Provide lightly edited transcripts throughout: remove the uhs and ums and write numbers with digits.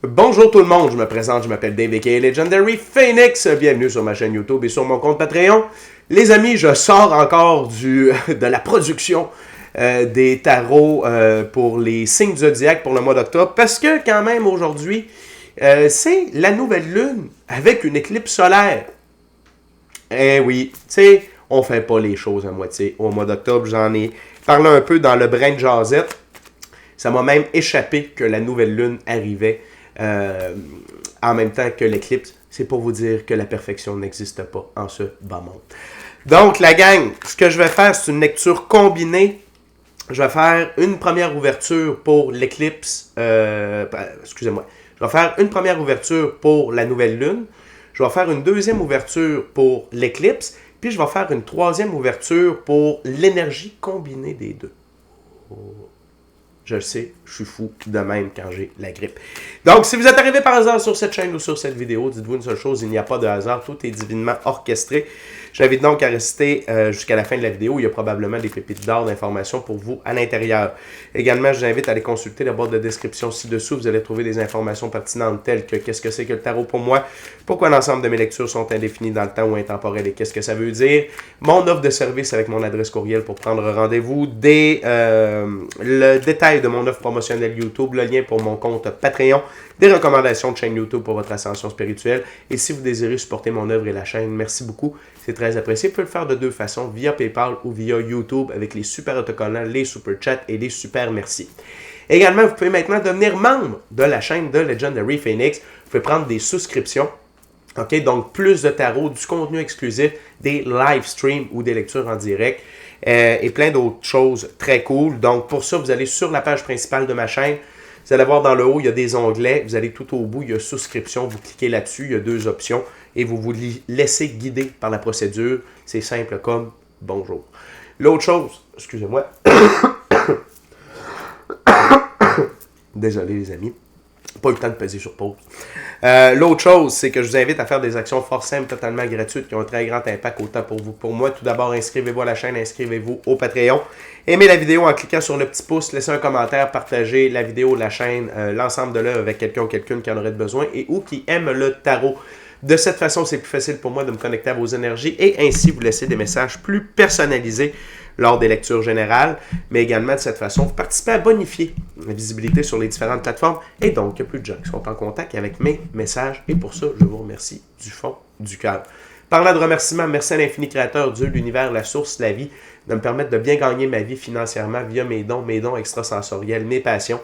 Bonjour tout le monde, je me présente, je m'appelle Dave aka Legendary Phoenix. Bienvenue sur ma chaîne YouTube et sur mon compte Patreon. Les amis, je sors encore de la production des tarots pour les signes du zodiaque pour le mois d'octobre parce que quand même aujourd'hui, c'est la nouvelle lune avec une éclipse solaire. Eh oui, tu sais, on fait pas les choses à moitié. Au mois d'octobre, j'en ai parlé un peu dans le brin de Jazette. Ça m'a même échappé que la nouvelle lune arrivait en même temps que l'éclipse. C'est pour vous dire que la perfection n'existe pas en ce bas monde. Donc, la gang, ce que je vais faire, c'est une lecture combinée. Je vais faire une première ouverture pour l'éclipse. Excusez-moi. Je vais faire une première ouverture pour la nouvelle lune. Je vais faire une deuxième ouverture pour l'éclipse. Puis je vais faire une troisième ouverture pour l'énergie combinée des deux. Je le sais, je suis fou de même quand j'ai la grippe. Donc, si vous êtes arrivé par hasard sur cette chaîne ou sur cette vidéo, dites-vous une seule chose, il n'y a pas de hasard, tout est divinement orchestré. J'invite donc à rester jusqu'à la fin de la vidéo, il y a probablement des pépites d'or d'informations pour vous à l'intérieur. Également, je vous invite à aller consulter la boîte de description ci-dessous, vous allez trouver des informations pertinentes telles que qu'est-ce que c'est que le tarot pour moi, pourquoi l'ensemble de mes lectures sont indéfinies dans le temps ou intemporelles et qu'est-ce que ça veut dire, mon offre de service avec mon adresse courriel pour prendre rendez-vous, le détail de mon offre promotionnelle YouTube, le lien pour mon compte Patreon, des recommandations de chaîne YouTube pour votre ascension spirituelle. Et si vous désirez supporter mon œuvre et la chaîne, merci beaucoup. C'est très apprécié. Vous pouvez le faire de deux façons, via PayPal ou via YouTube avec les super autocollants, les super chats et les super merci. Également, vous pouvez maintenant devenir membre de la chaîne de Legendary Phoenix. Vous pouvez prendre des souscriptions. OK, donc plus de tarot, du contenu exclusif, des live streams ou des lectures en direct et plein d'autres choses très cool. Donc pour ça, vous allez sur la page principale de ma chaîne. Vous allez voir dans le haut, il y a des onglets. Vous allez tout au bout, il y a souscription. Vous cliquez là-dessus, il y a deux options et vous vous laissez guider par la procédure. C'est simple comme bonjour. L'autre chose, excusez-moi. Désolé les amis. Pas eu le temps de peser sur pause. L'autre chose, c'est que je vous invite à faire des actions fort simples, totalement gratuites, qui ont un très grand impact autant pour vous que pour moi. Tout d'abord, inscrivez-vous à la chaîne, inscrivez-vous au Patreon. Aimez la vidéo en cliquant sur le petit pouce, laissez un commentaire, partagez la vidéo, la chaîne, l'ensemble de l'œuvre avec quelqu'un ou quelqu'une qui en aurait besoin et ou qui aime le tarot. De cette façon, c'est plus facile pour moi de me connecter à vos énergies et ainsi vous laisser des messages plus personnalisés lors des lectures générales, mais également de cette façon, vous participez à bonifier la visibilité sur les différentes plateformes et donc il y a plus de gens qui sont en contact avec mes messages et pour ça, je vous remercie du fond du cœur. Parlant de remerciements, merci à l'infini créateur, Dieu, l'univers, la source, la vie, de me permettre de bien gagner ma vie financièrement via mes dons extrasensoriels, mes passions,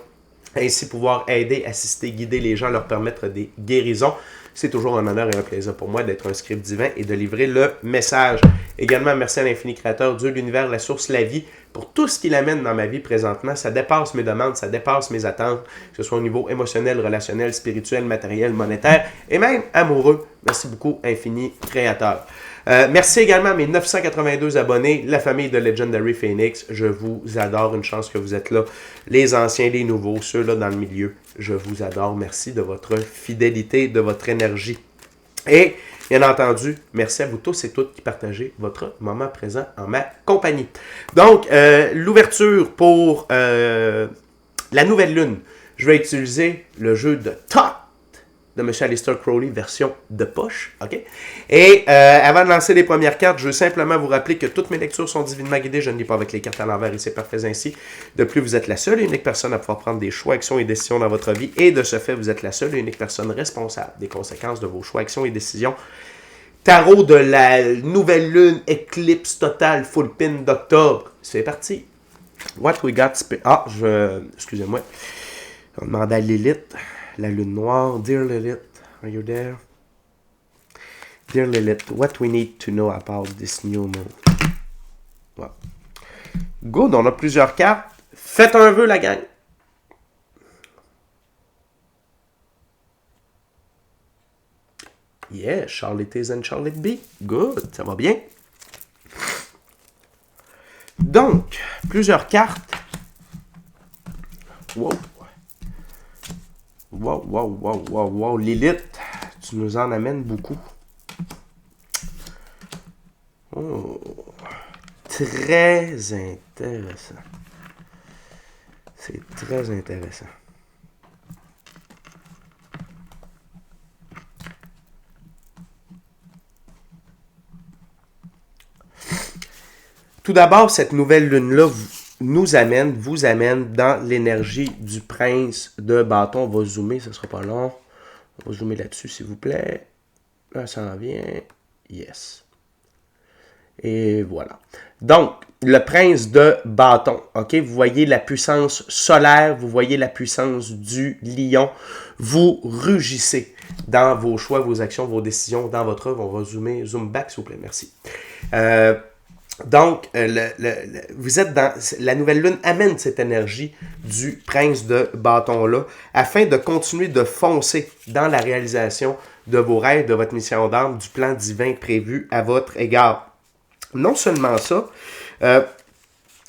ainsi pouvoir aider, assister, guider les gens, leur permettre des guérisons. C'est toujours un honneur et un plaisir pour moi d'être un script divin et de livrer le message. Également, merci à l'infini créateur, Dieu, l'univers, la source, la vie, pour tout ce qu'il amène dans ma vie présentement. Ça dépasse mes demandes, ça dépasse mes attentes, que ce soit au niveau émotionnel, relationnel, spirituel, matériel, monétaire et même amoureux. Merci beaucoup, infini créateur. Merci également à mes 982 abonnés, la famille de Legendary Phoenix. Je vous adore, une chance que vous êtes là. Les anciens, les nouveaux, ceux-là dans le milieu, je vous adore. Merci de votre fidélité, de votre énergie. Et, bien entendu, merci à vous tous et toutes qui partagez votre moment présent en ma compagnie. Donc, l'ouverture pour la nouvelle lune. Je vais utiliser le jeu de Tot de M. Aleister Crowley, version de poche. OK? Et avant de lancer les premières cartes, je veux simplement vous rappeler que toutes mes lectures sont divinement guidées. Je ne lis pas avec les cartes à l'envers et c'est parfait ainsi. De plus, vous êtes la seule et unique personne à pouvoir prendre des choix, actions et décisions dans votre vie. Et de ce fait, vous êtes la seule et unique personne responsable des conséquences de vos choix, actions et décisions. Tarot de la nouvelle lune, éclipse totale, full pin d'octobre. C'est parti. What we got... excusez-moi. On demande à Lilith. La lune noire, Dear Lilith, are you there? Dear Lilith, what we need to know about this new moon? Wow. Good, on a plusieurs cartes. Faites un vœu, la gang. Yeah, Charlotte is and Charlotte be. Good, ça va bien. Donc, plusieurs cartes. Wow. Wow, Lilith, tu nous en amènes beaucoup. Oh, très intéressant. C'est très intéressant. Tout d'abord, cette nouvelle lune-là vous amène dans l'énergie du prince de bâton. On va zoomer, ça ne sera pas long. On va zoomer là-dessus, s'il vous plaît. Là, ça en vient. Yes. Et voilà. Donc, le prince de bâton, ok? Vous voyez la puissance solaire, vous voyez la puissance du lion. Vous rugissez dans vos choix, vos actions, vos décisions, dans votre œuvre. On va zoom back, s'il vous plaît, merci. Donc, vous êtes dans... La nouvelle lune amène cette énergie du prince de bâton-là afin de continuer de foncer dans la réalisation de vos rêves, de votre mission d'âme, du plan divin prévu à votre égard. Non seulement ça,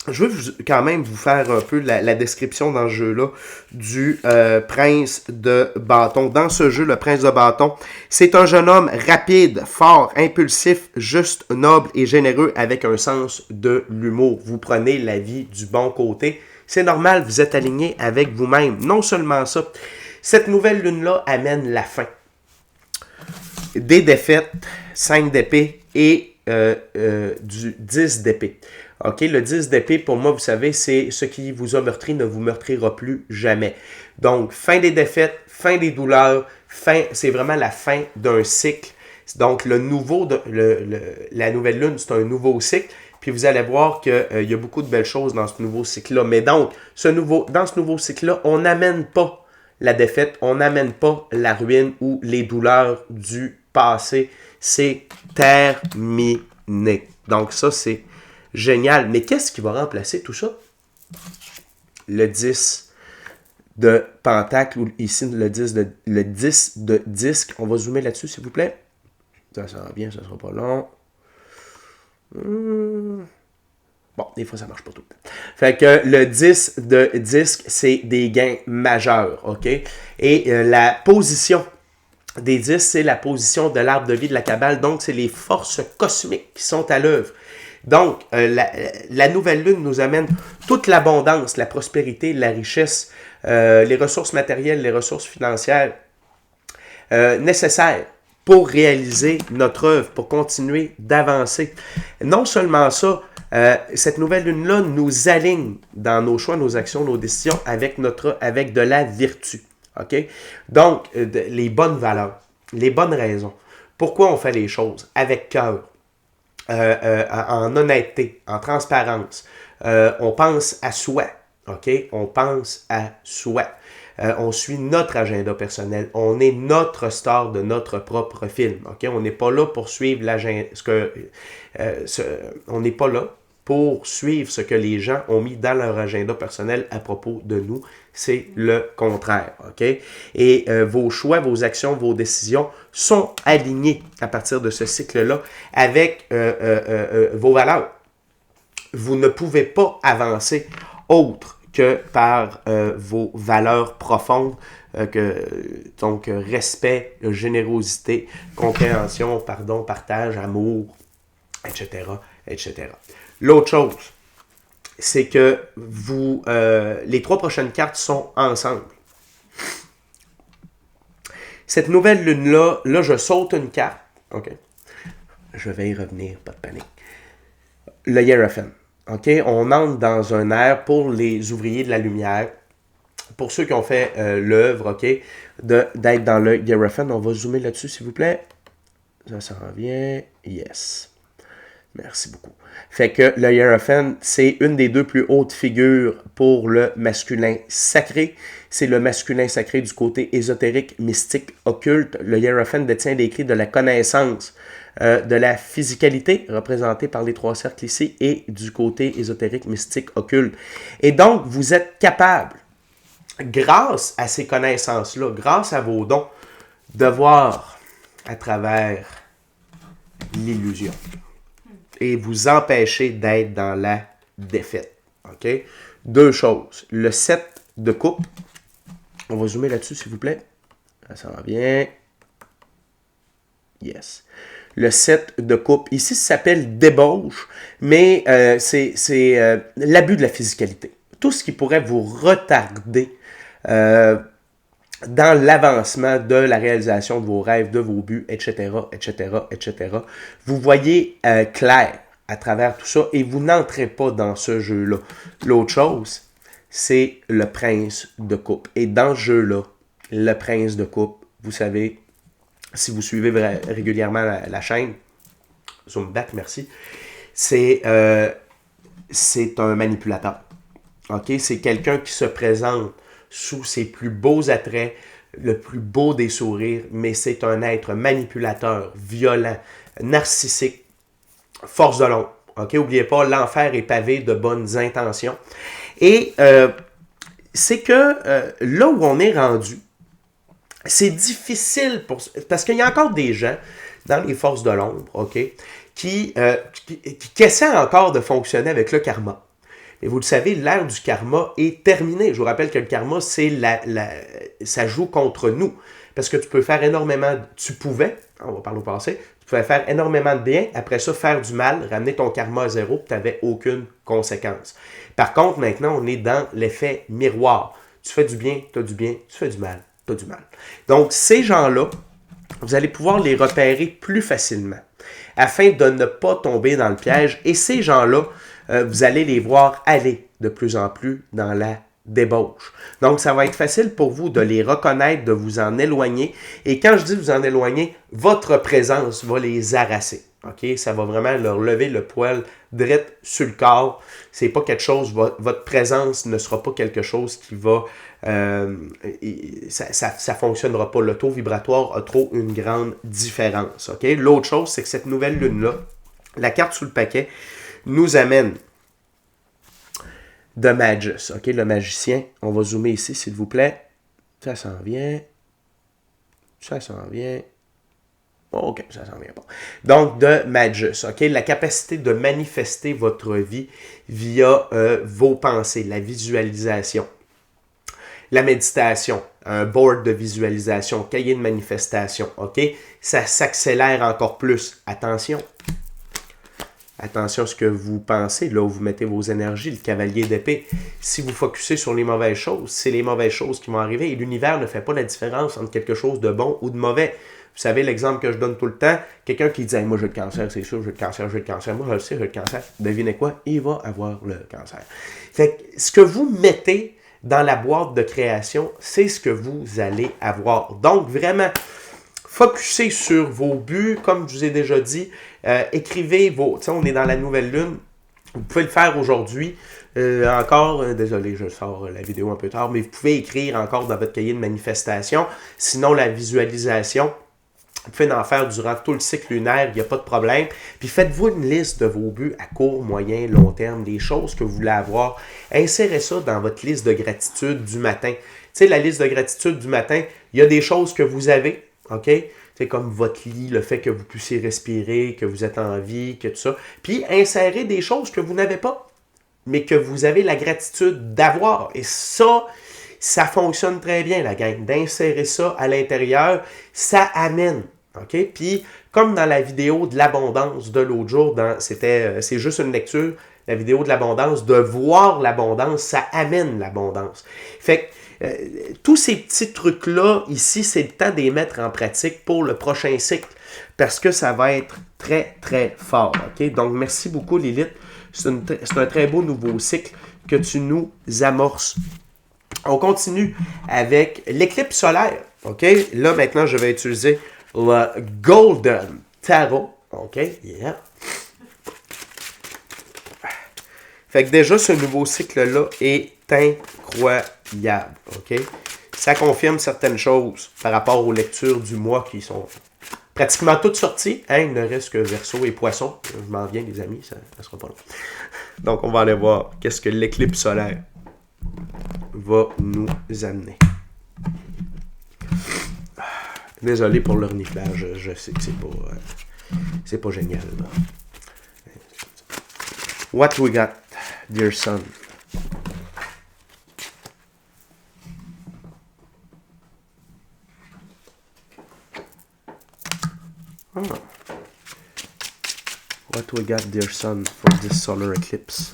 je veux quand même vous faire un peu la description dans ce jeu-là du prince de bâton. Dans ce jeu, le prince de bâton, c'est un jeune homme rapide, fort, impulsif, juste, noble et généreux avec un sens de l'humour. Vous prenez la vie du bon côté. C'est normal, vous êtes aligné avec vous-même. Non seulement ça, cette nouvelle lune-là amène la fin. Des défaites, 5 d'épée et du 10 d'épée. OK, le 10 d'épée, pour moi, vous savez, c'est ce qui vous a meurtri ne vous meurtrira plus jamais. Donc, fin des défaites, fin des douleurs, c'est vraiment la fin d'un cycle. Donc, la nouvelle lune, c'est un nouveau cycle. Puis vous allez voir qu'il y a beaucoup de belles choses dans ce nouveau cycle-là. Mais donc, dans ce nouveau cycle-là, on n'amène pas la défaite, on n'amène pas la ruine ou les douleurs du passé. C'est terminé. Donc ça, c'est génial. Mais qu'est-ce qui va remplacer tout ça? Le 10 de pentacle, ou ici le 10 de disque. On va zoomer là-dessus, s'il vous plaît. Ça va bien, ça ne sera pas long. Bon, des fois, ça marche pas tout le temps. Fait que le 10 de disque, c'est des gains majeurs, OK? Et la position des 10, c'est la position de l'arbre de vie de la Kabbale. Donc, c'est les forces cosmiques qui sont à l'œuvre. Donc, la nouvelle lune nous amène toute l'abondance, la prospérité, la richesse, les ressources matérielles, les ressources financières nécessaires pour réaliser notre œuvre, pour continuer d'avancer. Non seulement ça, cette nouvelle lune-là nous aligne dans nos choix, nos actions, nos décisions avec de la vertu. OK? Donc, les bonnes valeurs, les bonnes raisons. Pourquoi on fait les choses? Avec cœur, en honnêteté, en transparence. On pense à soi. OK? On pense à soi. On suit notre agenda personnel. On est notre star de notre propre film. OK? On n'est pas là pour suivre l'agenda. On n'est pas là pour suivre ce que les gens ont mis dans leur agenda personnel à propos de nous. C'est le contraire. OK? Et vos choix, vos actions, vos décisions sont alignés à partir de ce cycle-là avec vos valeurs. Vous ne pouvez pas avancer autre que par vos valeurs profondes, donc respect, générosité, compréhension, pardon, partage, amour, etc., etc. L'autre chose, c'est que les 3 prochaines cartes sont ensemble. Cette nouvelle lune-là, là, je saute une carte. OK. Je vais y revenir, pas de panique. Le Hiérophant. OK, on entre dans un ère pour les ouvriers de la lumière, pour ceux qui ont fait l'œuvre, OK, d'être dans le Hiérophant. On va zoomer là-dessus, s'il vous plaît. Ça s'en vient. Yes. Merci beaucoup. Fait que le Hiérophant, c'est une des 2 plus hautes figures pour le masculin sacré. C'est le masculin sacré du côté ésotérique, mystique, occulte. Le Hiérophant détient les clés de la connaissance, de la physicalité, représentée par les 3 cercles ici, et du côté ésotérique, mystique, occulte. Et donc, vous êtes capable, grâce à ces connaissances-là, grâce à vos dons, de voir à travers l'illusion et vous empêcher d'être dans la défaite. OK? 2 choses. Le 7 de coupe. On va zoomer là-dessus, s'il vous plaît. Ça va bien. Yes. Le 7 de coupe. Ici, ça s'appelle débauche, mais c'est l'abus de la physicalité. Tout ce qui pourrait vous retarder dans l'avancement de la réalisation de vos rêves, de vos buts, etc., etc., etc. Vous voyez clair. à travers tout ça et vous n'entrez pas dans ce jeu-là. L'autre chose, c'est le prince de coupe. Et dans ce jeu-là, le prince de coupe, vous savez, si vous suivez régulièrement la chaîne, zoom back, merci, c'est un manipulateur. Ok, c'est quelqu'un qui se présente sous ses plus beaux attraits, le plus beau des sourires, mais c'est un être manipulateur, violent, narcissique, force de l'ombre. Ok, n'oubliez pas, l'enfer est pavé de bonnes intentions. Et c'est que là où on est rendu, c'est difficile parce qu'il y a encore des gens dans les forces de l'ombre, ok, qui essaient encore de fonctionner avec le karma. Et vous le savez, l'ère du karma est terminée. Je vous rappelle que le karma, ça joue contre nous. Parce que tu peux faire énormément, on va parler au passé, tu pouvais faire énormément de bien, après ça, faire du mal, ramener ton karma à zéro, puis tu n'avais aucune conséquence. Par contre, maintenant, on est dans l'effet miroir. Tu fais du bien, tu as du bien, tu fais du mal, tu as du mal. Donc, ces gens-là, vous allez pouvoir les repérer plus facilement afin de ne pas tomber dans le piège. Et ces gens-là, vous allez les voir aller de plus en plus dans la débauche. Donc, ça va être facile pour vous de les reconnaître, de vous en éloigner. Et quand je dis vous en éloigner, votre présence va les harasser. OK? Ça va vraiment leur lever le poil direct sur le corps. C'est pas quelque chose, votre présence ne sera pas quelque chose qui va... ça fonctionnera pas. Le taux vibratoire a trop une grande différence. OK? L'autre chose, c'est que cette nouvelle lune-là, la carte sous le paquet, nous amène The Magus, ok, le magicien. On va zoomer ici, s'il vous plaît. Ça s'en vient. Ça s'en vient. Ok, ça s'en vient pas. Donc, The Magus, ok, la capacité de manifester votre vie via vos pensées, la visualisation, la méditation, un board de visualisation, cahier de manifestation, ok, ça s'accélère encore plus. Attention. Attention à ce que vous pensez, là où vous mettez vos énergies, le cavalier d'épée. Si vous focussez sur les mauvaises choses, c'est les mauvaises choses qui vont arriver. Et l'univers ne fait pas la différence entre quelque chose de bon ou de mauvais. Vous savez, l'exemple que je donne tout le temps, quelqu'un qui dit hey, « moi j'ai le cancer, c'est sûr, j'ai le cancer, j'ai le cancer. » Moi je le sais, j'ai le cancer. Devinez quoi? Il va avoir le cancer. Fait que ce que vous mettez dans la boîte de création, c'est ce que vous allez avoir. Donc vraiment, focussez sur vos buts, comme je vous ai déjà dit. Écrivez vos... Tu sais, on est dans la nouvelle lune. Vous pouvez le faire aujourd'hui. Désolé, je sors la vidéo un peu tard, mais vous pouvez écrire encore dans votre cahier de manifestation. Sinon, la visualisation, vous pouvez en faire durant tout le cycle lunaire, il n'y a pas de problème. Puis faites-vous une liste de vos buts à court, moyen, long terme, des choses que vous voulez avoir. Insérez ça dans votre liste de gratitude du matin. Tu sais, la liste de gratitude du matin, il y a des choses que vous avez, OK? C'est comme votre lit, le fait que vous puissiez respirer, que vous êtes en vie, que tout ça. Puis insérez des choses que vous n'avez pas, mais que vous avez la gratitude d'avoir. Et ça fonctionne très bien, la gang. D'insérer ça à l'intérieur, ça amène. OK? Puis, comme dans la vidéo de l'abondance de l'autre jour, c'est juste une lecture, la vidéo de l'abondance, de voir l'abondance, ça amène l'abondance. Fait que, tous ces petits trucs-là, ici, c'est le temps de les mettre en pratique pour le prochain cycle parce que ça va être très, très fort. Okay? Donc, merci beaucoup, Lilith. C'est un très beau nouveau cycle que tu nous amorces. On continue avec l'éclipse solaire. Okay? Là, maintenant, je vais utiliser le Golden Tarot. OK? Yeah. Fait que déjà, ce nouveau cycle-là est incroyable. OK? Ça confirme certaines choses par rapport aux lectures du mois qui sont pratiquement toutes sorties. Hein? Il ne reste que Verseau et Poisson. Je m'en viens, les amis, ça ne sera pas long. Donc, on va aller voir qu'est-ce que l'éclipse solaire va nous amener. Désolé pour le reniflage, je sais que c'est pas génial. Là. What we got, dear son? Oh. What we got, dear son, for this solar eclipse?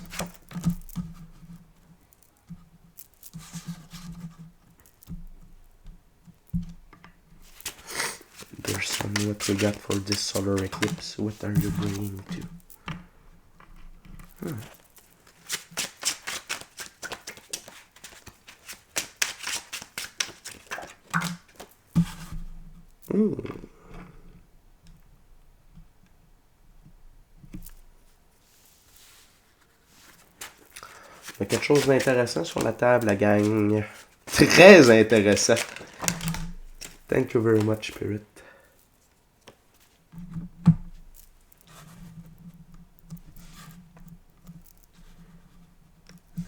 Dear son, what we got for this solar eclipse? What are you bringing to? Il y a quelque chose d'intéressant sur la table, la gang. Très intéressant. Thank you very much, Spirit.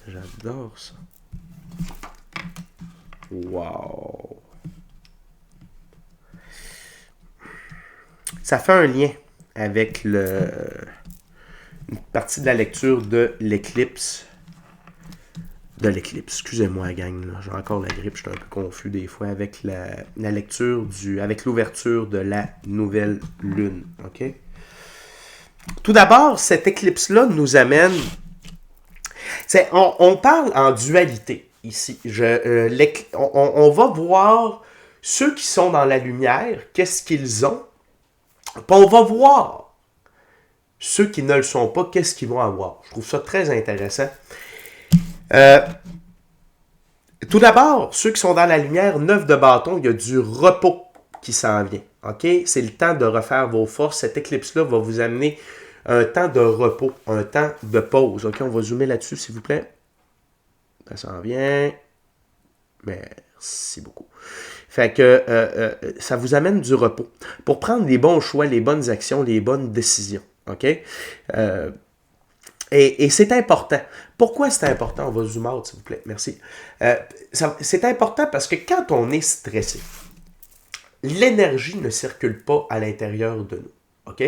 J'adore ça. Wow. Ça fait un lien avec une partie de la lecture de l'éclipse. Excusez-moi, gang. J'ai encore la grippe, je suis un peu confus des fois avec la lecture avec l'ouverture de la nouvelle lune. OK? Tout d'abord, cette éclipse-là nous amène. On parle en dualité ici. On va voir ceux qui sont dans la lumière, qu'est-ce qu'ils ont. Puis on va voir ceux qui ne le sont pas, qu'est-ce qu'ils vont avoir. Je trouve ça très intéressant. Tout d'abord, ceux qui sont dans la lumière, 9 de bâton, il y a du repos qui s'en vient. OK? C'est le temps de refaire vos forces. Cette éclipse-là va vous amener un temps de repos, un temps de pause. OK? On va zoomer là-dessus, s'il vous plaît. Ça s'en vient. Merci beaucoup. Fait que ça vous amène du repos pour prendre les bons choix, les bonnes actions, les bonnes décisions. OK? Et c'est important. Pourquoi c'est important? On va zoomer out, s'il vous plaît. Merci. C'est important parce que quand on est stressé, l'énergie ne circule pas à l'intérieur de nous. OK?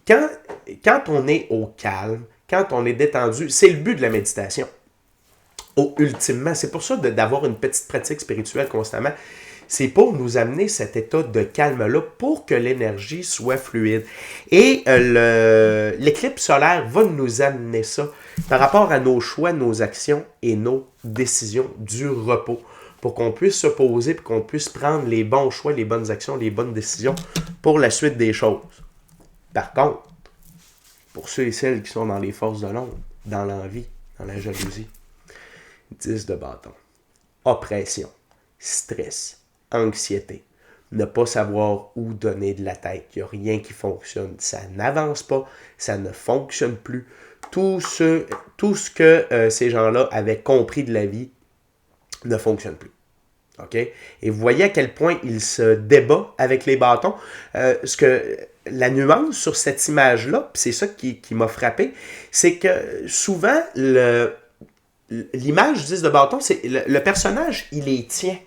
Quand on est au calme, quand on est détendu, c'est le but de la méditation. Ultimement, c'est pour ça d'avoir une petite pratique spirituelle constamment. C'est pour nous amener cet état de calme-là pour que l'énergie soit fluide. Et l'éclipse solaire va nous amener ça par rapport à nos choix, nos actions et nos décisions, du repos, pour qu'on puisse se poser, pour qu'on puisse prendre les bons choix, les bonnes actions, les bonnes décisions pour la suite des choses. Par contre, pour ceux et celles qui sont dans les forces de l'ombre, dans l'envie, dans la jalousie, 10 de bâton, oppression, stress, anxiété, ne pas savoir où donner de la tête, il n'y a rien qui fonctionne, ça n'avance pas, ça ne fonctionne plus. Tout ce que ces gens-là avaient compris de la vie ne fonctionne plus. OK? Et vous voyez à quel point il se débat avec les bâtons. La nuance sur cette image-là, c'est ça qui m'a frappé, c'est que souvent, l'image 10 de bâton, c'est le personnage, il les tient.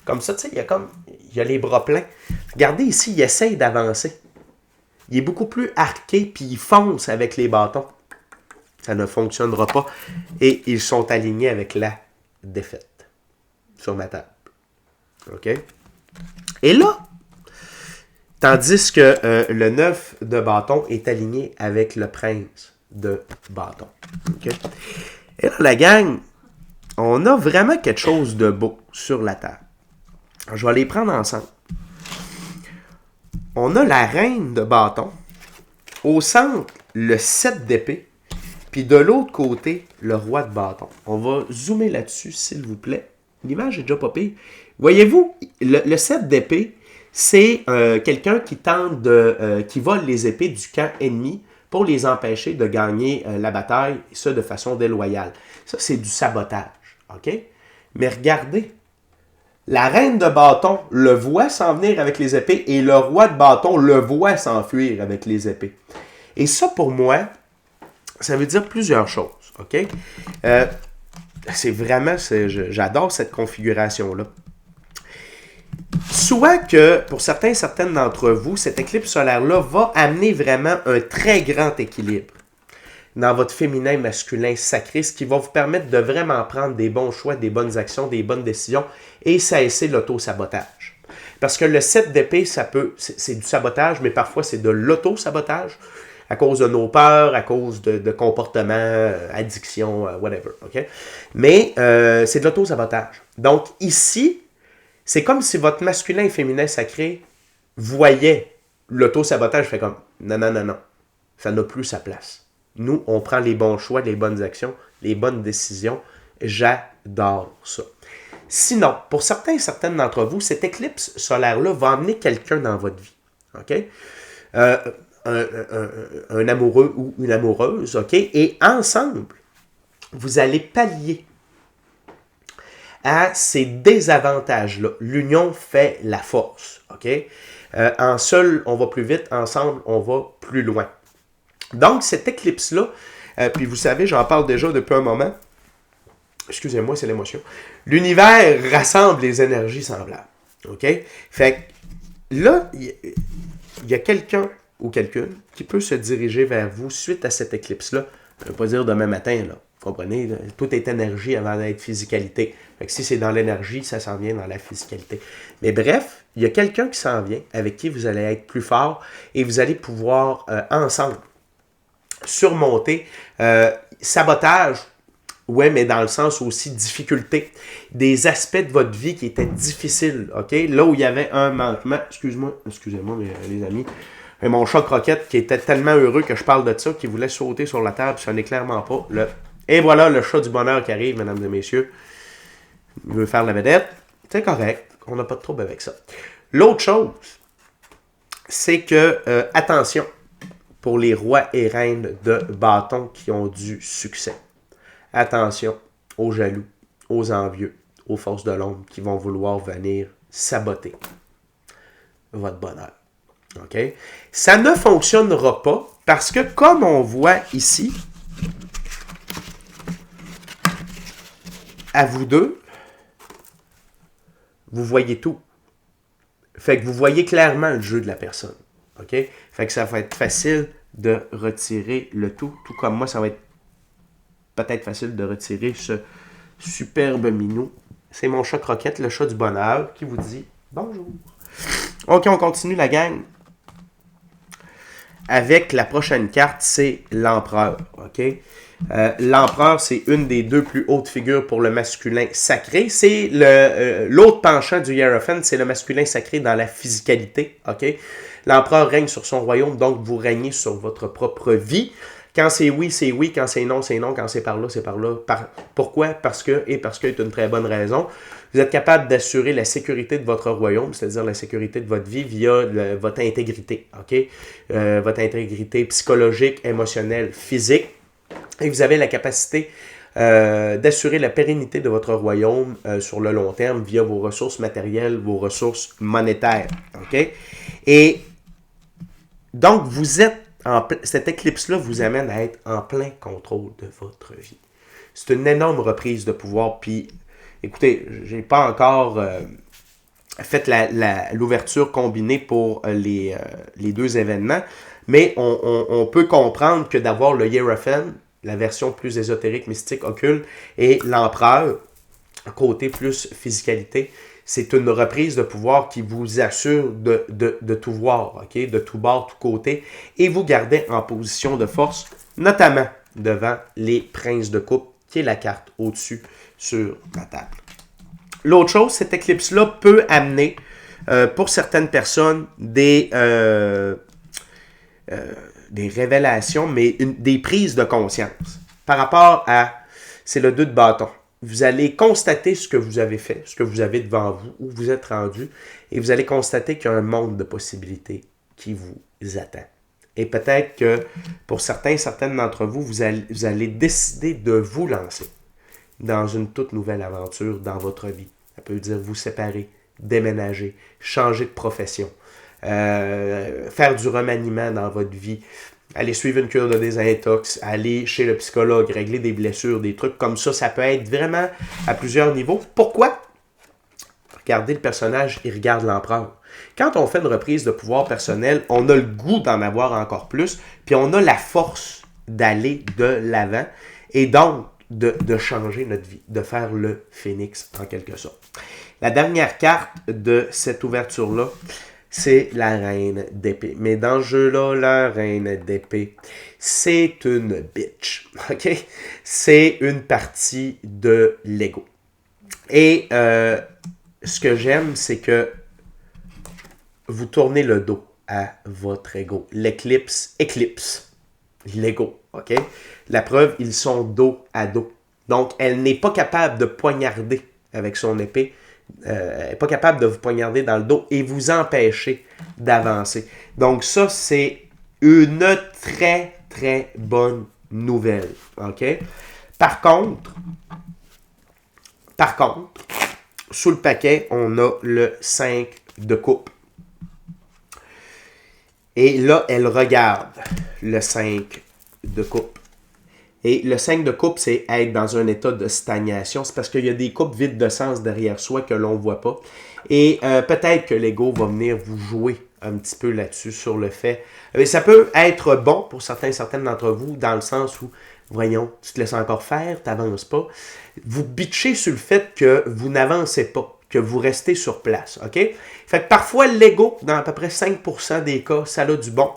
Comme ça, tu sais, il y a les bras pleins. Regardez ici, il essaye d'avancer. Il est beaucoup plus arqué, puis il fonce avec les bâtons. Ça ne fonctionnera pas. Et ils sont alignés avec la défaite sur ma table. OK? Et là, tandis que le 9 de bâton est aligné avec le prince de bâton. OK? Et là, la gang, on a vraiment quelque chose de beau sur la table. Je vais les prendre ensemble. On a la reine de bâton. Au centre, le 7 d'épée. Puis de l'autre côté, le roi de bâton. On va zoomer là-dessus, s'il vous plaît. L'image est déjà pas pire. Voyez-vous, le 7 d'épée, c'est quelqu'un qui tente qui vole les épées du camp ennemi pour les empêcher de gagner la bataille, et ça de façon déloyale. Ça, c'est du sabotage. OK? Mais regardez, la reine de bâton le voit s'en venir avec les épées et le roi de bâton le voit s'enfuir avec les épées. Et ça, pour moi, ça veut dire plusieurs choses. OK? J'adore cette configuration-là. Soit que, pour certaines d'entre vous, cette éclipse solaire-là va amener vraiment un très grand équilibre dans votre féminin masculin sacré, ce qui va vous permettre de vraiment prendre des bons choix, des bonnes actions, des bonnes décisions et cesser l'auto-sabotage. Parce que le 7 d'épée, c'est du sabotage, mais parfois c'est de l'auto-sabotage à cause de nos peurs, à cause de comportements, addiction, whatever. Okay? Mais c'est de l'auto-sabotage. Donc ici, c'est comme si votre masculin et féminin sacré voyait l'auto-sabotage, fait comme non, ça n'a plus sa place. Nous, on prend les bons choix, les bonnes actions, les bonnes décisions. J'adore ça. Sinon, pour certains et certaines d'entre vous, cette éclipse solaire-là va amener quelqu'un dans votre vie. OK? Un amoureux ou une amoureuse, OK? Et ensemble, vous allez pallier à ces désavantages-là. L'union fait la force, OK? En seul, on va plus vite. Ensemble, on va plus loin. Donc, cette éclipse-là, puis vous savez, j'en parle déjà depuis un moment. Excusez-moi, c'est l'émotion. L'univers rassemble les énergies semblables, OK? Fait que là, il y a quelqu'un ou quelqu'une qui peut se diriger vers vous suite à cette éclipse-là. Je ne veux pas dire demain matin, là. Vous comprenez? Là, tout est énergie avant d'être physicalité. Fait que si c'est dans l'énergie, ça s'en vient dans la physicalité. Mais bref, il y a quelqu'un qui s'en vient, avec qui vous allez être plus fort et vous allez pouvoir, ensemble, surmonter sabotage, ouais, mais dans le sens aussi difficulté, des aspects de votre vie qui étaient difficiles, OK? Là où il y avait un manquement, excusez-moi, les amis, et mon chat croquette qui était tellement heureux que je parle de ça, qu'il voulait sauter sur la table, ce n'est clairement pas le... Et voilà le chat du bonheur qui arrive, mesdames et messieurs. Il veut faire la vedette. C'est correct, on n'a pas de trouble avec ça. L'autre chose, c'est que, attention, pour les rois et reines de bâton qui ont du succès. Attention aux jaloux, aux envieux, aux forces de l'ombre qui vont vouloir venir saboter votre bonheur. OK? Ça ne fonctionnera pas parce que, comme on voit ici, à vous deux, vous voyez tout. Fait que vous voyez clairement le jeu de la personne. OK? Fait que ça va être facile de retirer le tout. Tout comme moi, ça va être peut-être facile de retirer ce superbe minou. C'est mon chat croquette, le chat du bonheur, qui vous dit bonjour. OK, on continue la gang. Avec la prochaine carte, c'est l'empereur. OK? L'empereur, c'est une des deux plus hautes figures pour le masculin sacré. C'est l'autre penchant du Hiérophant, c'est le masculin sacré dans la physicalité. OK? L'empereur règne sur son royaume, donc vous régnez sur votre propre vie. Quand c'est oui, c'est oui. Quand c'est non, c'est non. Quand c'est par là, c'est par là. Pourquoi? Parce que est une très bonne raison. Vous êtes capable d'assurer la sécurité de votre royaume, c'est-à-dire la sécurité de votre vie via votre intégrité. OK? Votre intégrité psychologique, émotionnelle, physique. Et vous avez la capacité d'assurer la pérennité de votre royaume sur le long terme via vos ressources matérielles, vos ressources monétaires. OK? Et donc, vous êtes cette éclipse-là vous amène à être en plein contrôle de votre vie. C'est une énorme reprise de pouvoir. Puis, écoutez, j'ai pas encore fait l'ouverture combinée pour les deux événements, mais on peut comprendre que d'avoir le Hiérophant, la version plus ésotérique, mystique, occulte, et l'empereur, côté plus physicalité, c'est une reprise de pouvoir qui vous assure de tout voir, okay? De tout bord, tout côté, et vous gardez en position de force, notamment devant les princes de coupe, qui est la carte au-dessus sur la table. L'autre chose, cette éclipse-là peut amener, pour certaines personnes, des révélations, mais des prises de conscience. Par rapport à, c'est le 2 de bâton. Vous allez constater ce que vous avez fait, ce que vous avez devant vous, où vous êtes rendu, et vous allez constater qu'il y a un monde de possibilités qui vous attend. Et peut-être que pour certaines d'entre vous, vous allez décider de vous lancer dans une toute nouvelle aventure dans votre vie. Ça peut dire vous séparer, déménager, changer de profession, faire du remaniement dans votre vie, aller suivre une cure de désintox, aller chez le psychologue, régler des blessures, des trucs comme ça. Ça peut être vraiment à plusieurs niveaux. Pourquoi? Regardez le personnage, il regarde l'empereur. Quand on fait une reprise de pouvoir personnel, on a le goût d'en avoir encore plus, puis on a la force d'aller de l'avant, et donc de changer notre vie, de faire le phénix en quelque sorte. La dernière carte de cette ouverture-là, c'est la reine d'épée. Mais dans ce jeu-là, la reine d'épée, c'est une bitch. OK? C'est une partie de l'ego. Et ce que j'aime, c'est que vous tournez le dos à votre ego. L'éclipse éclipse l'ego. OK? La preuve, ils sont dos à dos. Donc, elle n'est pas capable de poignarder avec son épée. Elle n'est pas capable de vous poignarder dans le dos et vous empêcher d'avancer. Donc, ça, c'est une très, très bonne nouvelle. OK? Par contre, sous le paquet, on a le 5 de coupe. Et là, elle regarde le 5 de coupe. Et le 5 de coupe, c'est être dans un état de stagnation. C'est parce qu'il y a des coupes vides de sens derrière soi que l'on ne voit pas. Et peut-être que l'ego va venir vous jouer un petit peu là-dessus sur le fait. Mais ça peut être bon pour certaines d'entre vous, dans le sens où, voyons, tu te laisses encore faire, tu n'avances pas. Vous bitchez sur le fait que vous n'avancez pas, que vous restez sur place, OK? Fait que parfois, l'ego, dans à peu près 5% des cas, ça a du bon.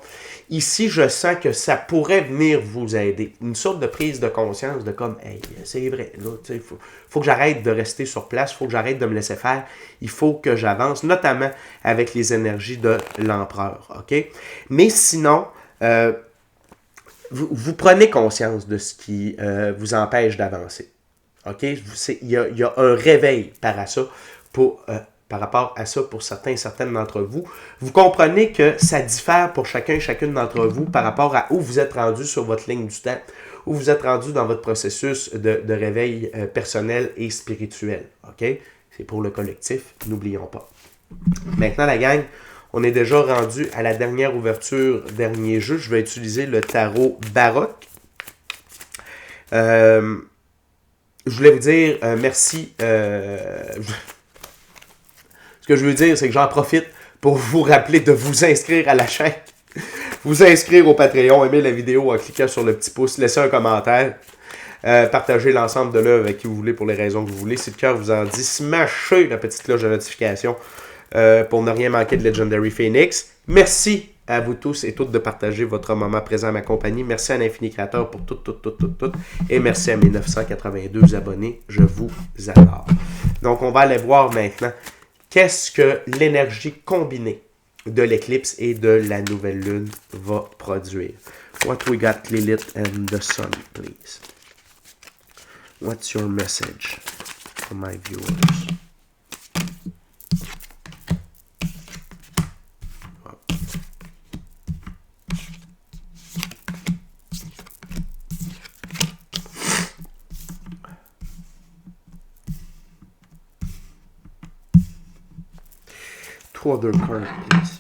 Ici, je sens que ça pourrait venir vous aider. Une sorte de prise de conscience de comme, hey, c'est vrai, là, tu sais, faut que j'arrête de rester sur place, il faut que j'arrête de me laisser faire, il faut que j'avance, notamment avec les énergies de l'empereur, OK? Mais sinon, vous prenez conscience de ce qui vous empêche d'avancer, OK? Il y a un réveil par rapport à ça pour certaines d'entre vous. Vous comprenez que ça diffère pour chacune d'entre vous par rapport à où vous êtes rendu sur votre ligne du temps, où vous êtes rendu dans votre processus de réveil personnel et spirituel. OK? C'est pour le collectif, n'oublions pas. Maintenant, la gang, on est déjà rendu à la dernière ouverture, dernier jeu. Je vais utiliser le tarot baroque. Je voulais vous dire merci. Ce que je veux dire, c'est que j'en profite pour vous rappeler de vous inscrire à la chaîne, vous inscrire au Patreon, aimer la vidéo en cliquant sur le petit pouce, laisser un commentaire, partager l'ensemble de l'œuvre avec qui vous voulez pour les raisons que vous voulez. Si le cœur vous en dit, smashez la petite cloche de notification pour ne rien manquer de Legendary Phoenix. Merci à vous tous et toutes de partager votre moment présent à ma compagnie. Merci à l'Infini Créateur pour tout. Et merci à mes 982 abonnés. Je vous adore. Donc, on va aller voir maintenant qu'est-ce que l'énergie combinée de l'éclipse et de la nouvelle lune va produire. What we got, Lilith and the Sun, please. What's your message for my viewers? Two other cards, please.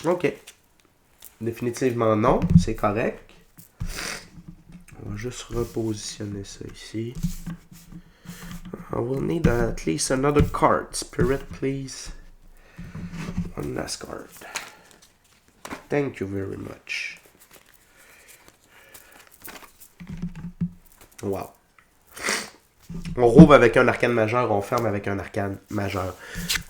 OK. Définitivement non, c'est correct. On va juste repositionner ça ici. I will need at least another card. Spirit, please. One last card. Thank you very much. Wow. On rouvre avec un arcane majeur, on ferme avec un arcane majeur.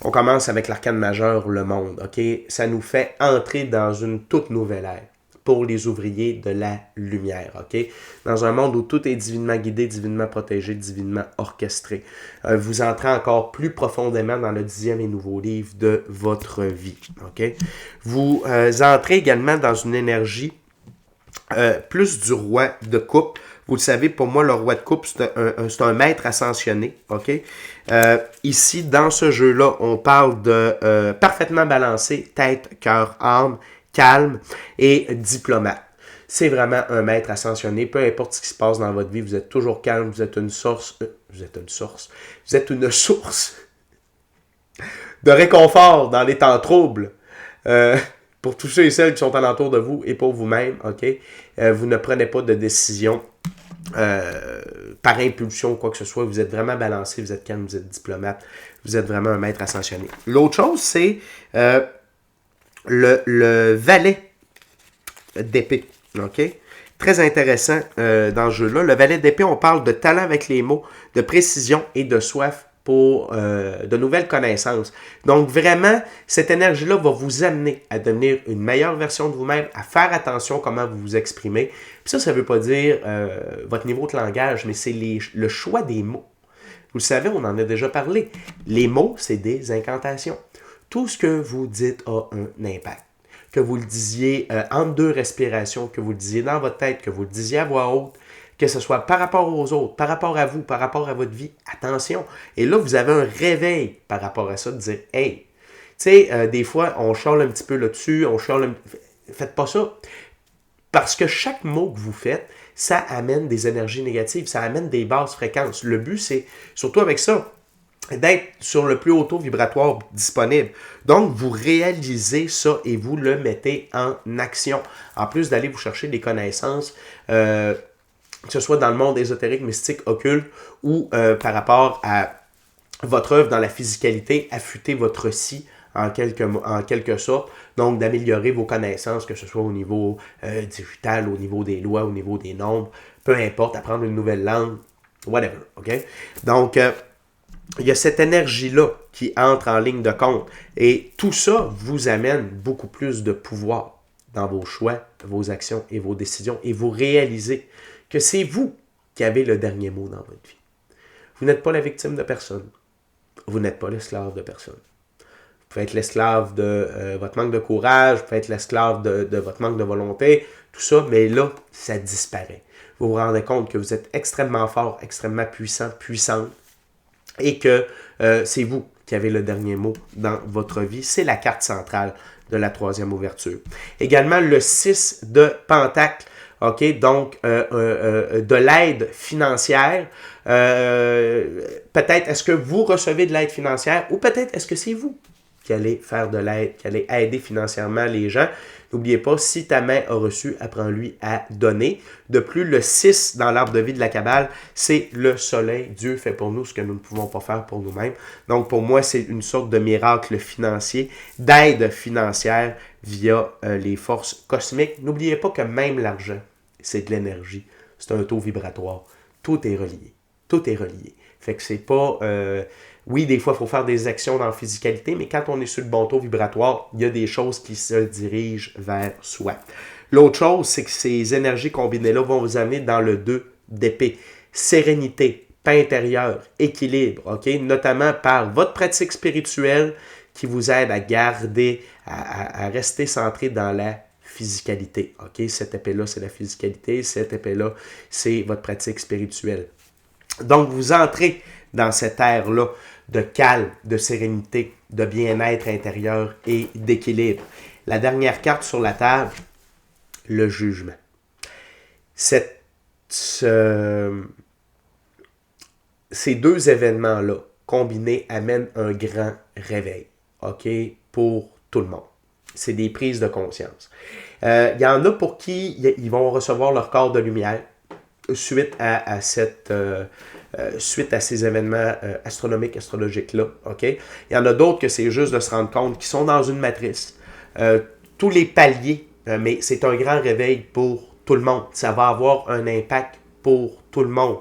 On commence avec l'arcane majeur, le monde, OK? Ça nous fait entrer dans une toute nouvelle ère pour les ouvriers de la lumière, OK? Dans un monde où tout est divinement guidé, divinement protégé, divinement orchestré. Vous entrez encore plus profondément dans le 10e et nouveau livre de votre vie, OK? Vous entrez également dans une énergie plus du roi de coupe. Vous le savez, pour moi, le roi de coupe, c'est un maître ascensionné. OK? Ici, dans ce jeu-là, on parle de parfaitement balancé, tête, cœur, âme, calme et diplomate. C'est vraiment un maître ascensionné. Peu importe ce qui se passe dans votre vie, vous êtes toujours calme, vous êtes une source de réconfort dans les temps troubles. Pour tous ceux et celles qui sont alentour de vous et pour vous-même, OK? Vous ne prenez pas de décision par impulsion ou quoi que ce soit. Vous êtes vraiment balancé, vous êtes calme, vous êtes diplomate, vous êtes vraiment un maître ascensionné. L'autre chose, c'est le valet d'épée. OK? Très intéressant dans ce jeu-là. Le valet d'épée, on parle de talent avec les mots, de précision et de soif pour de nouvelles connaissances. Donc, vraiment, cette énergie-là va vous amener à devenir une meilleure version de vous-même, à faire attention à comment vous vous exprimez. Puis ça ne veut pas dire votre niveau de langage, mais c'est le choix des mots. Vous le savez, on en a déjà parlé. Les mots, c'est des incantations. Tout ce que vous dites a un impact. Que vous le disiez entre deux respirations, que vous le disiez dans votre tête, que vous le disiez à voix haute, que ce soit par rapport aux autres, par rapport à vous, par rapport à votre vie, attention. Et là, vous avez un réveil par rapport à ça, de dire, hey, tu sais, des fois, on charle un petit peu là-dessus, faites pas ça. Parce que chaque mot que vous faites, ça amène des énergies négatives, ça amène des basses fréquences. Le but, c'est, surtout avec ça, d'être sur le plus haut taux vibratoire disponible. Donc, vous réalisez ça et vous le mettez en action. En plus d'aller vous chercher des connaissances, que ce soit dans le monde ésotérique, mystique, occulte, ou par rapport à votre œuvre dans la physicalité, affûter votre si en quelque sorte. Donc, d'améliorer vos connaissances, que ce soit au niveau digital, au niveau des lois, au niveau des nombres, peu importe, apprendre une nouvelle langue, whatever, OK? Donc, il y a cette énergie-là qui entre en ligne de compte. Et tout ça vous amène beaucoup plus de pouvoir dans vos choix, vos actions et vos décisions. Et vous réalisez que c'est vous qui avez le dernier mot dans votre vie. Vous n'êtes pas la victime de personne. Vous n'êtes pas l'esclave de personne. Vous pouvez être l'esclave de votre manque de courage, vous pouvez être l'esclave de votre manque de volonté, tout ça, mais là, ça disparaît. Vous vous rendez compte que vous êtes extrêmement fort, extrêmement puissant, puissante, et que c'est vous qui avez le dernier mot dans votre vie. C'est la carte centrale de la troisième ouverture. Également, le 6 de Pentacle. OK, donc de l'aide financière. Peut-être est-ce que vous recevez de l'aide financière ou peut-être est-ce que c'est vous qui allez faire de l'aide, qui allez aider financièrement les gens. N'oubliez pas, si ta main a reçu, apprends-lui à donner. De plus, le 6 dans l'arbre de vie de la Kabbale, c'est le soleil. Dieu fait pour nous ce que nous ne pouvons pas faire pour nous-mêmes. Donc, pour moi, c'est une sorte de miracle financier, d'aide financière via les forces cosmiques. N'oubliez pas que même l'argent, c'est de l'énergie. C'est un taux vibratoire. Tout est relié. Tout est relié. Fait que c'est pas... oui, des fois, il faut faire des actions dans la physicalité, mais quand on est sur le bon taux vibratoire, il y a des choses qui se dirigent vers soi. L'autre chose, c'est que ces énergies combinées-là vont vous amener dans le 2 d'épée. Sérénité, paix intérieure, équilibre, OK? Notamment par votre pratique spirituelle qui vous aide à garder, à rester centré dans la physicalité. OK? Cette épée-là, c'est la physicalité. Cette épée-là, c'est votre pratique spirituelle. Donc, vous entrez dans cette ère-là de calme, de sérénité, de bien-être intérieur et d'équilibre. La dernière carte sur la table, le jugement. Ces deux événements-là, combinés, amènent un grand réveil, OK, pour tout le monde. C'est des prises de conscience. Il y en a pour qui ils vont recevoir leur corps de lumière suite à ces événements astronomiques, astrologiques-là. OK? Il y en a d'autres que c'est juste de se rendre compte qu'ils sont dans une matrice. Tous les paliers, mais c'est un grand réveil pour tout le monde. Ça va avoir un impact pour tout le monde.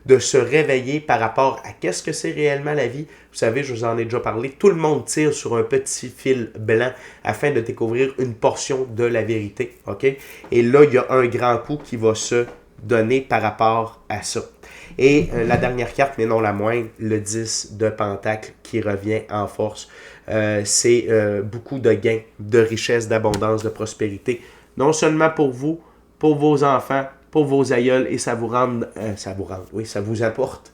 De se réveiller par rapport à qu'est-ce que c'est réellement la vie. Vous savez, je vous en ai déjà parlé, tout le monde tire sur un petit fil blanc afin de découvrir une portion de la vérité. OK? Et là, il y a un grand coup qui va se donner par rapport à ça. Et la dernière carte, mais non la moindre, le 10 de Pentacle qui revient en force. C'est beaucoup de gains, de richesse, d'abondance, de prospérité. Non seulement pour vous, pour vos enfants, pour vos aïeuls, et ça vous apporte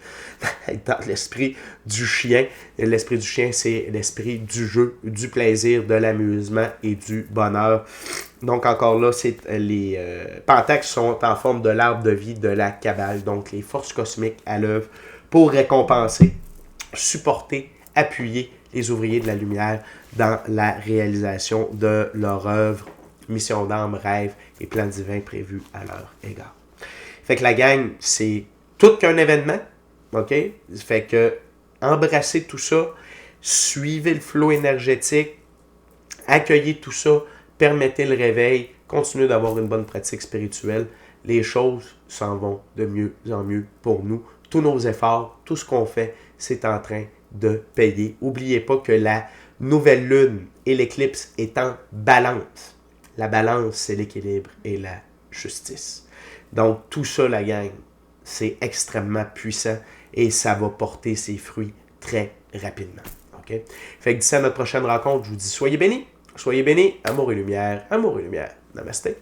dans l'esprit du chien. L'esprit du chien, c'est l'esprit du jeu, du plaisir, de l'amusement et du bonheur. Donc encore là, les pentacles sont en forme de l'arbre de vie de la Kabbale. Donc les forces cosmiques à l'œuvre pour récompenser, supporter, appuyer les ouvriers de la lumière dans la réalisation de leur œuvre, mission d'âme, rêve et plan divin prévus à leur égard. Fait que la gang, c'est tout qu'un événement, OK? Fait que embrassez tout ça, suivez le flot énergétique, accueillez tout ça, permettez le réveil, continuez d'avoir une bonne pratique spirituelle. Les choses s'en vont de mieux en mieux pour nous. Tous nos efforts, tout ce qu'on fait, c'est en train de payer. N'oubliez pas que la nouvelle lune et l'éclipse est en balance. La balance, c'est l'équilibre et la justice. Donc, tout ça, la gang, c'est extrêmement puissant et ça va porter ses fruits très rapidement. OK? Fait que d'ici à notre prochaine rencontre, je vous dis soyez bénis, amour et lumière, Namasté.